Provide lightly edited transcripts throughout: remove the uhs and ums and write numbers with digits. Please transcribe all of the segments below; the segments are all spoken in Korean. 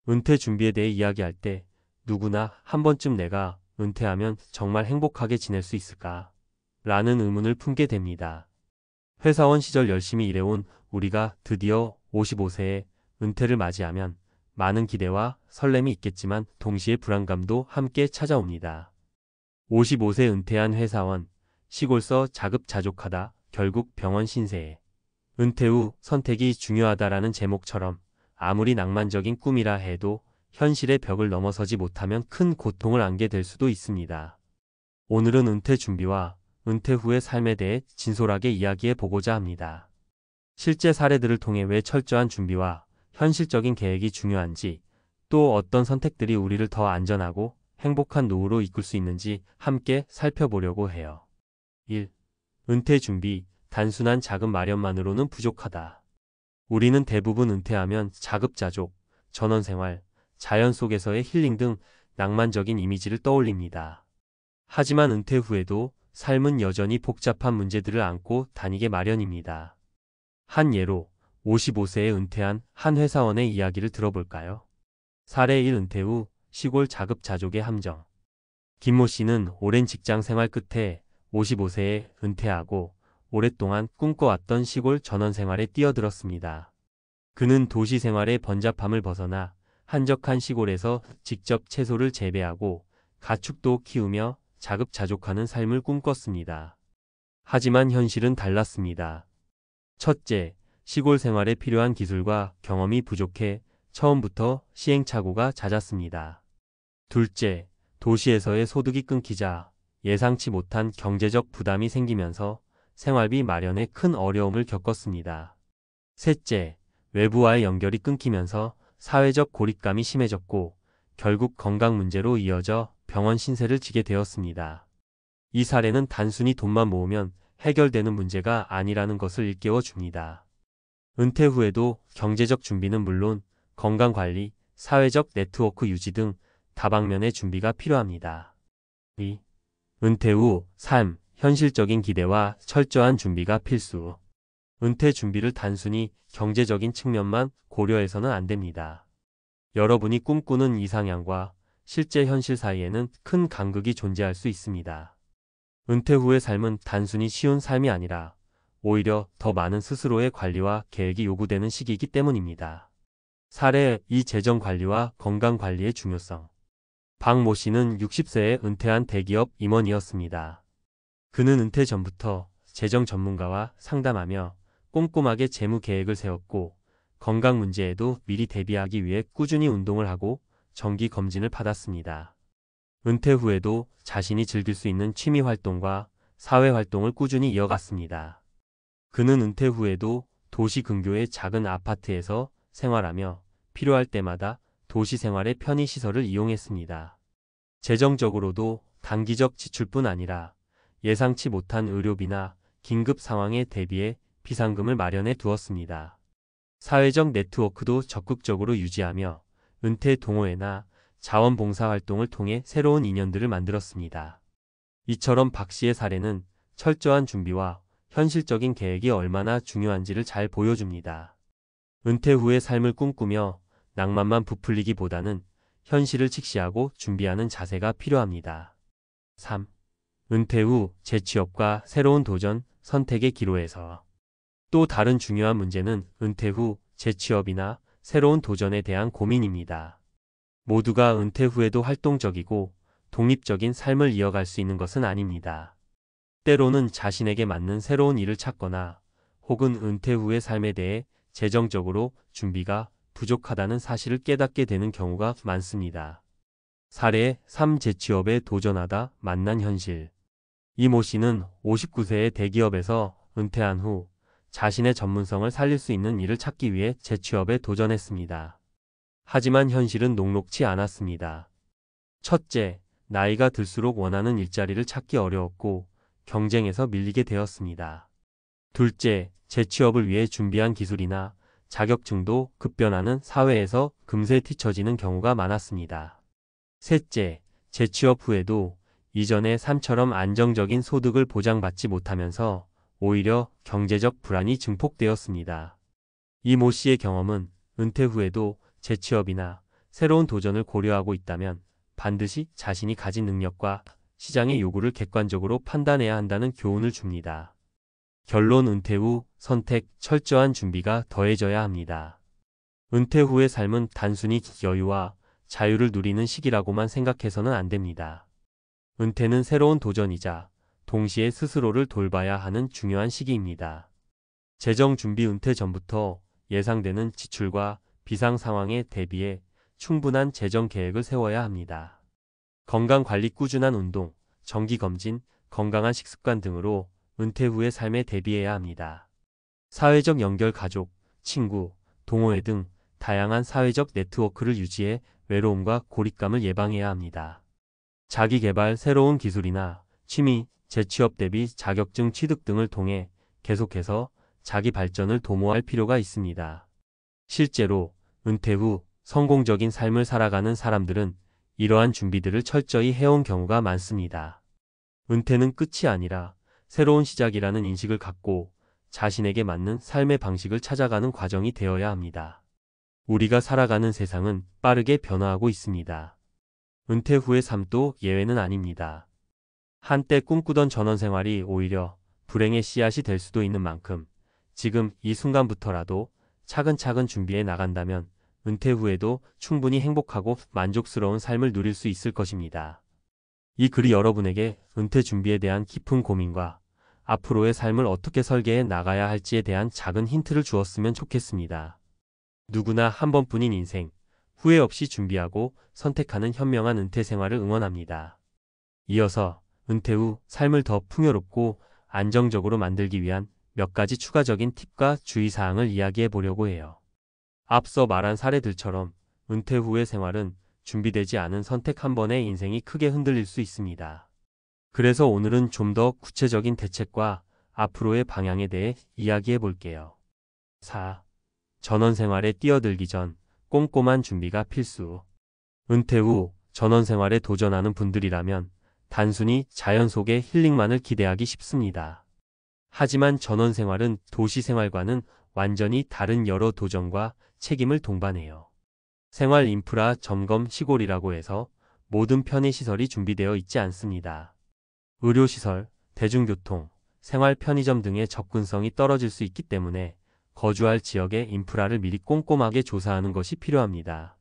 은퇴 준비에 대해 이야기할 때 누구나 한 번쯤 내가 은퇴하면 정말 행복하게 지낼 수 있을까? 라는 의문을 품게 됩니다. 회사원 시절 열심히 일해온 우리가 드디어 55세에 은퇴를 맞이하면 많은 기대와 설렘이 있겠지만 동시에 불안감도 함께 찾아옵니다. 55세 은퇴한 회사원, 시골서 자급자족하다, 결국 병원 신세에. 은퇴 후 선택이 중요하다라는 제목처럼 아무리 낭만적인 꿈이라 해도 현실의 벽을 넘어서지 못하면 큰 고통을 안게 될 수도 있습니다. 오늘은 은퇴 준비와 은퇴 후의 삶에 대해 진솔하게 이야기해 보고자 합니다. 실제 사례들을 통해 왜 철저한 준비와 현실적인 계획이 중요한지, 또 어떤 선택들이 우리를 더 안전하고 행복한 노후로 이끌 수 있는지 함께 살펴보려고 해요. 1. 은퇴 준비, 단순한 자금 마련만으로는 부족하다. 우리는 대부분 은퇴하면 자급자족, 전원생활, 자연 속에서의 힐링 등 낭만적인 이미지를 떠올립니다. 하지만 은퇴 후에도 삶은 여전히 복잡한 문제들을 안고 다니게 마련입니다. 한 예로 55세에 은퇴한 한 회사원의 이야기를 들어볼까요? 사례 1. 은퇴 후 시골 자급자족의 함정. 김모 씨는 오랜 직장 생활 끝에 55세에 은퇴하고 오랫동안 꿈꿔왔던 시골 전원 생활에 뛰어들었습니다. 그는 도시 생활의 번잡함을 벗어나 한적한 시골에서 직접 채소를 재배하고 가축도 키우며 자급자족하는 삶을 꿈꿨습니다. 하지만 현실은 달랐습니다. 첫째, 시골 생활에 필요한 기술과 경험이 부족해 처음부터 시행착오가 잦았습니다. 둘째, 도시에서의 소득이 끊기자 예상치 못한 경제적 부담이 생기면서 생활비 마련에 큰 어려움을 겪었습니다. 셋째, 외부와의 연결이 끊기면서 사회적 고립감이 심해졌고 결국 건강 문제로 이어져 병원 신세를 지게 되었습니다. 이 사례는 단순히 돈만 모으면 해결되는 문제가 아니라는 것을 일깨워 줍니다. 은퇴 후에도 경제적 준비는 물론 건강관리, 사회적 네트워크 유지 등 다방면의 준비가 필요합니다. 2. 은퇴 후 삶, 현실적인 기대와 철저한 준비가 필수. 은퇴 준비를 단순히 경제적인 측면만 고려해서는 안 됩니다. 여러분이 꿈꾸는 이상향과 실제 현실 사이에는 큰 간극이 존재할 수 있습니다. 은퇴 후의 삶은 단순히 쉬운 삶이 아니라 오히려 더 많은 스스로의 관리와 계획이 요구되는 시기이기 때문입니다. 사례 2. 재정 관리와 건강 관리의 중요성. 박모 씨는 60세에 은퇴한 대기업 임원이었습니다. 그는 은퇴 전부터 재정 전문가와 상담하며 꼼꼼하게 재무 계획을 세웠고 건강 문제에도 미리 대비하기 위해 꾸준히 운동을 하고 정기 검진을 받았습니다. 은퇴 후에도 자신이 즐길 수 있는 취미 활동과 사회 활동을 꾸준히 이어갔습니다. 그는 은퇴 후에도 도시 근교의 작은 아파트에서 생활하며 필요할 때마다 도시 생활의 편의시설을 이용했습니다. 재정적으로도 단기적 지출뿐 아니라 예상치 못한 의료비나 긴급 상황에 대비해 비상금을 마련해 두었습니다. 사회적 네트워크도 적극적으로 유지하며 은퇴 동호회나 자원봉사 활동을 통해 새로운 인연들을 만들었습니다. 이처럼 박 씨의 사례는 철저한 준비와 현실적인 계획이 얼마나 중요한지를 잘 보여줍니다. 은퇴 후의 삶을 꿈꾸며 낭만만 부풀리기보다는 현실을 직시하고 준비하는 자세가 필요합니다. 3. 은퇴 후 재취업과 새로운 도전, 선택의 기로에서. 또 다른 중요한 문제는 은퇴 후 재취업이나 새로운 도전에 대한 고민입니다. 모두가 은퇴 후에도 활동적이고 독립적인 삶을 이어갈 수 있는 것은 아닙니다. 때로는 자신에게 맞는 새로운 일을 찾거나 혹은 은퇴 후의 삶에 대해 재정적으로 준비가 부족하다는 사실을 깨닫게 되는 경우가 많습니다. 사례 3. 재취업에 도전하다 만난 현실. 이모 씨는 59세의 대기업에서 은퇴한 후 자신의 전문성을 살릴 수 있는 일을 찾기 위해 재취업에 도전했습니다. 하지만 현실은 녹록지 않았습니다. 첫째, 나이가 들수록 원하는 일자리를 찾기 어려웠고 경쟁에서 밀리게 되었습니다. 둘째, 재취업을 위해 준비한 기술이나 자격증도 급변하는 사회에서 금세 뒤처지는 경우가 많았습니다. 셋째, 재취업 후에도 이전의 삶처럼 안정적인 소득을 보장받지 못하면서 오히려 경제적 불안이 증폭되었습니다. 이모 씨의 경험은 은퇴 후에도 재취업이나 새로운 도전을 고려하고 있다면 반드시 자신이 가진 능력과 시장의 요구를 객관적으로 판단해야 한다는 교훈을 줍니다. 결론 은퇴 후 선택, 철저한 준비가 더해져야 합니다. 은퇴 후의 삶은 단순히 여유와 자유를 누리는 시기라고만 생각해서는 안 됩니다. 은퇴는 새로운 도전이자 동시에 스스로를 돌봐야 하는 중요한 시기입니다. 재정 준비 은퇴 전부터 예상되는 지출과 비상 상황에 대비해 충분한 재정 계획을 세워야 합니다. 건강관리, 꾸준한 운동, 정기검진, 건강한 식습관 등으로 은퇴 후의 삶에 대비해야 합니다. 사회적 연결, 가족, 친구, 동호회 등 다양한 사회적 네트워크를 유지해 외로움과 고립감을 예방해야 합니다. 자기개발, 새로운 기술이나 취미, 재취업 대비 자격증 취득 등을 통해 계속해서 자기 발전을 도모할 필요가 있습니다. 실제로 은퇴 후 성공적인 삶을 살아가는 사람들은 이러한 준비들을 철저히 해온 경우가 많습니다. 은퇴는 끝이 아니라 새로운 시작이라는 인식을 갖고 자신에게 맞는 삶의 방식을 찾아가는 과정이 되어야 합니다. 우리가 살아가는 세상은 빠르게 변화하고 있습니다. 은퇴 후의 삶도 예외는 아닙니다. 한때 꿈꾸던 전원생활이 오히려 불행의 씨앗이 될 수도 있는 만큼 지금 이 순간부터라도 차근차근 준비해 나간다면 은퇴 후에도 충분히 행복하고 만족스러운 삶을 누릴 수 있을 것입니다. 이 글이 여러분에게 은퇴 준비에 대한 깊은 고민과 앞으로의 삶을 어떻게 설계해 나가야 할지에 대한 작은 힌트를 주었으면 좋겠습니다. 누구나 한 번뿐인 인생, 후회 없이 준비하고 선택하는 현명한 은퇴 생활을 응원합니다. 이어서 은퇴 후 삶을 더 풍요롭고 안정적으로 만들기 위한 몇 가지 추가적인 팁과 주의사항을 이야기해 보려고 해요. 앞서 말한 사례들처럼 은퇴 후의 생활은 준비되지 않은 선택 한 번에 인생이 크게 흔들릴 수 있습니다. 그래서 오늘은 좀 더 구체적인 대책과 앞으로의 방향에 대해 이야기해 볼게요. 4. 전원 생활에 뛰어들기 전 꼼꼼한 준비가 필수. 은퇴 후 전원 생활에 도전하는 분들이라면 단순히 자연 속의 힐링만을 기대하기 쉽습니다. 하지만 전원 생활은 도시 생활과는 완전히 다른 여러 도전과 책임을 동반해요. 생활 인프라 점검 시골이라고 해서 모든 편의시설이 준비되어 있지 않습니다. 의료시설, 대중교통, 생활 편의점 등의 접근성이 떨어질 수 있기 때문에 거주할 지역의 인프라를 미리 꼼꼼하게 조사하는 것이 필요합니다.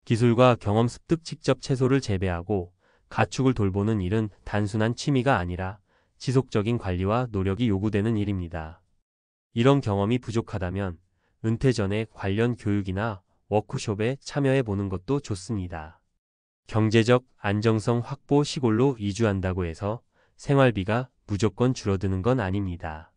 기술과 경험 습득, 직접 채소를 재배하고 가축을 돌보는 일은 단순한 취미가 아니라 지속적인 관리와 노력이 요구되는 일입니다. 이런 경험이 부족하다면 은퇴 전에 관련 교육이나 워크숍에 참여해 보는 것도 좋습니다. 경제적 안정성 확보, 시골로 이주한다고 해서 생활비가 무조건 줄어드는 건 아닙니다.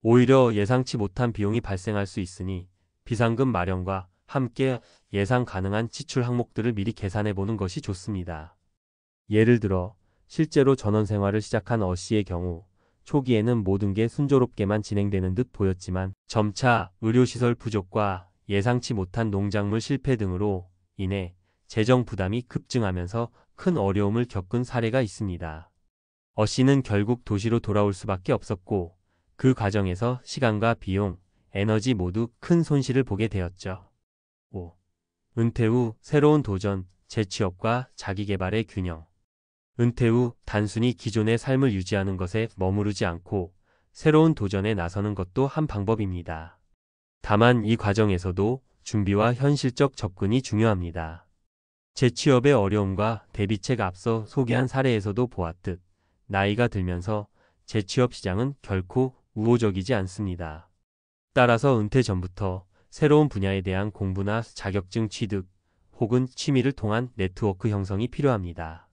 오히려 예상치 못한 비용이 발생할 수 있으니 비상금 마련과 함께 예상 가능한 지출 항목들을 미리 계산해 보는 것이 좋습니다. 예를 들어 실제로 전원 생활을 시작한 씨의 경우 초기에는 모든 게 순조롭게만 진행되는 듯 보였지만 점차 의료시설 부족과 예상치 못한 농작물 실패 등으로 인해 재정 부담이 급증하면서 큰 어려움을 겪은 사례가 있습니다. 씨는 결국 도시로 돌아올 수밖에 없었고 그 과정에서 시간과 비용, 에너지 모두 큰 손실을 보게 되었죠. 5. 은퇴 후 새로운 도전, 재취업과 자기개발의 균형. 은퇴 후 단순히 기존의 삶을 유지하는 것에 머무르지 않고 새로운 도전에 나서는 것도 한 방법입니다. 다만 이 과정에서도 준비와 현실적 접근이 중요합니다. 재취업의 어려움과 대비책, 앞서 소개한 사례에서도 보았듯 나이가 들면서 재취업 시장은 결코 우호적이지 않습니다. 따라서 은퇴 전부터 새로운 분야에 대한 공부나 자격증 취득 혹은 취미를 통한 네트워크 형성이 필요합니다.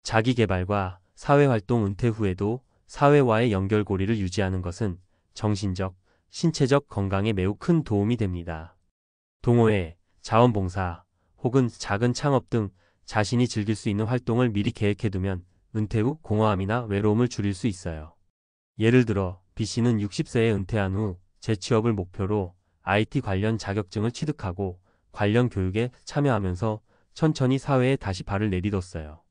자기개발과 사회활동. 은퇴 후에도 사회와의 연결고리를 유지하는 것은 정신적, 신체적 건강에 매우 큰 도움이 됩니다. 동호회, 자원봉사 혹은 작은 창업 등 자신이 즐길 수 있는 활동을 미리 계획해두면 은퇴 후 공허함이나 외로움을 줄일 수 있어요. 예를 들어 B씨는 60세에 은퇴한 후 재취업을 목표로 IT 관련 자격증을 취득하고 관련 교육에 참여하면서 천천히 사회에 다시 발을 내딛었어요.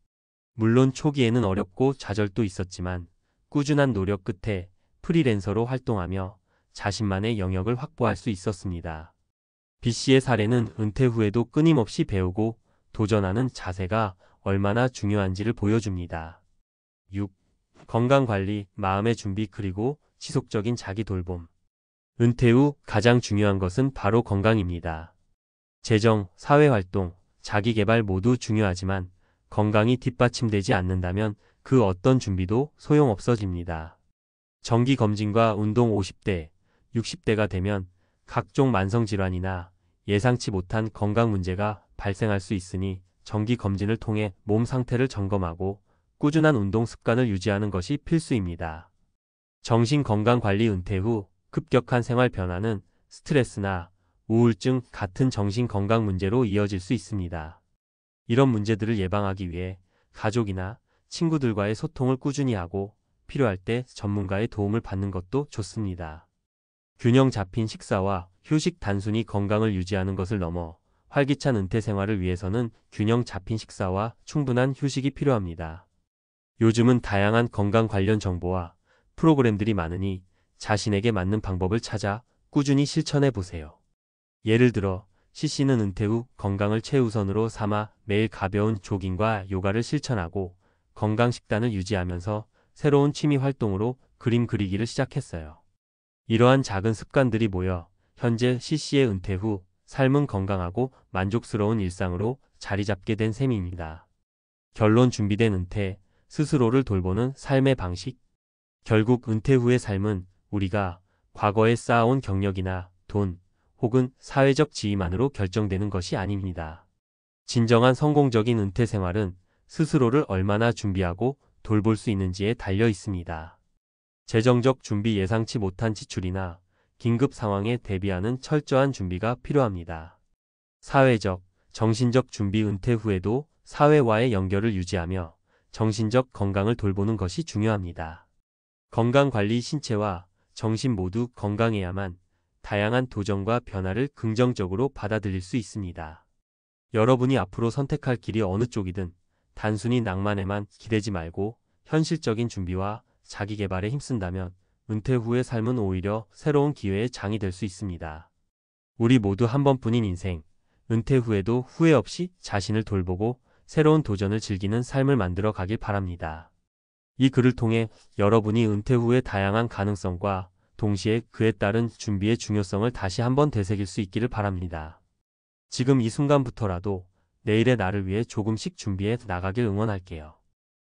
물론 초기에는 어렵고 좌절도 있었지만 꾸준한 노력 끝에 프리랜서로 활동하며 자신만의 영역을 확보할 수 있었습니다. B씨의 사례는 은퇴 후에도 끊임없이 배우고 도전하는 자세가 얼마나 중요한지를 보여줍니다. 6. 건강관리, 마음의 준비 그리고 지속적인 자기 돌봄. 은퇴 후 가장 중요한 것은 바로 건강입니다. 재정, 사회활동, 자기개발 모두 중요하지만 건강이 뒷받침되지 않는다면 그 어떤 준비도 소용없어집니다. 정기검진과 운동 50대, 60대가 되면 각종 만성질환이나 예상치 못한 건강 문제가 발생할 수 있으니 정기검진을 통해 몸 상태를 점검하고 꾸준한 운동 습관을 유지하는 것이 필수입니다. 정신건강관리. 은퇴 후 급격한 생활 변화는 스트레스나 우울증 같은 정신건강 문제로 이어질 수 있습니다. 이런 문제들을 예방하기 위해 가족이나 친구들과의 소통을 꾸준히 하고 필요할 때 전문가의 도움을 받는 것도 좋습니다. 균형 잡힌 식사와 휴식. 단순히 건강을 유지하는 것을 넘어 활기찬 은퇴 생활을 위해서는 균형 잡힌 식사와 충분한 휴식이 필요합니다. 요즘은 다양한 건강 관련 정보와 프로그램들이 많으니 자신에게 맞는 방법을 찾아 꾸준히 실천해 보세요. 예를 들어 C씨는 은퇴 후 건강을 최우선으로 삼아 매일 가벼운 조깅과 요가를 실천하고 건강 식단을 유지하면서 새로운 취미 활동으로 그림 그리기를 시작했어요. 이러한 작은 습관들이 모여 현재 C씨의 은퇴 후 삶은 건강하고 만족스러운 일상으로 자리 잡게 된 셈입니다. 결론. 준비된 은퇴, 스스로를 돌보는 삶의 방식. 결국 은퇴 후의 삶은 우리가 과거에 쌓아온 경력이나 돈, 혹은 사회적 지위만으로 결정되는 것이 아닙니다. 진정한 성공적인 은퇴 생활은 스스로를 얼마나 준비하고 돌볼 수 있는지에 달려 있습니다. 재정적 준비. 예상치 못한 지출이나 긴급 상황에 대비하는 철저한 준비가 필요합니다. 사회적, 정신적 준비. 은퇴 후에도 사회와의 연결을 유지하며 정신적 건강을 돌보는 것이 중요합니다. 건강관리. 신체와 정신 모두 건강해야만 다양한 도전과 변화를 긍정적으로 받아들일 수 있습니다. 여러분이 앞으로 선택할 길이 어느 쪽이든 단순히 낭만에만 기대지 말고 현실적인 준비와 자기 개발에 힘쓴다면 은퇴 후의 삶은 오히려 새로운 기회의 장이 될 수 있습니다. 우리 모두 한 번뿐인 인생, 은퇴 후에도 후회 없이 자신을 돌보고 새로운 도전을 즐기는 삶을 만들어 가길 바랍니다. 이 글을 통해 여러분이 은퇴 후의 다양한 가능성과 동시에 그에 따른 준비의 중요성을 다시 한번 되새길 수 있기를 바랍니다. 지금 이 순간부터라도 내일의 나를 위해 조금씩 준비해 나가길 응원할게요.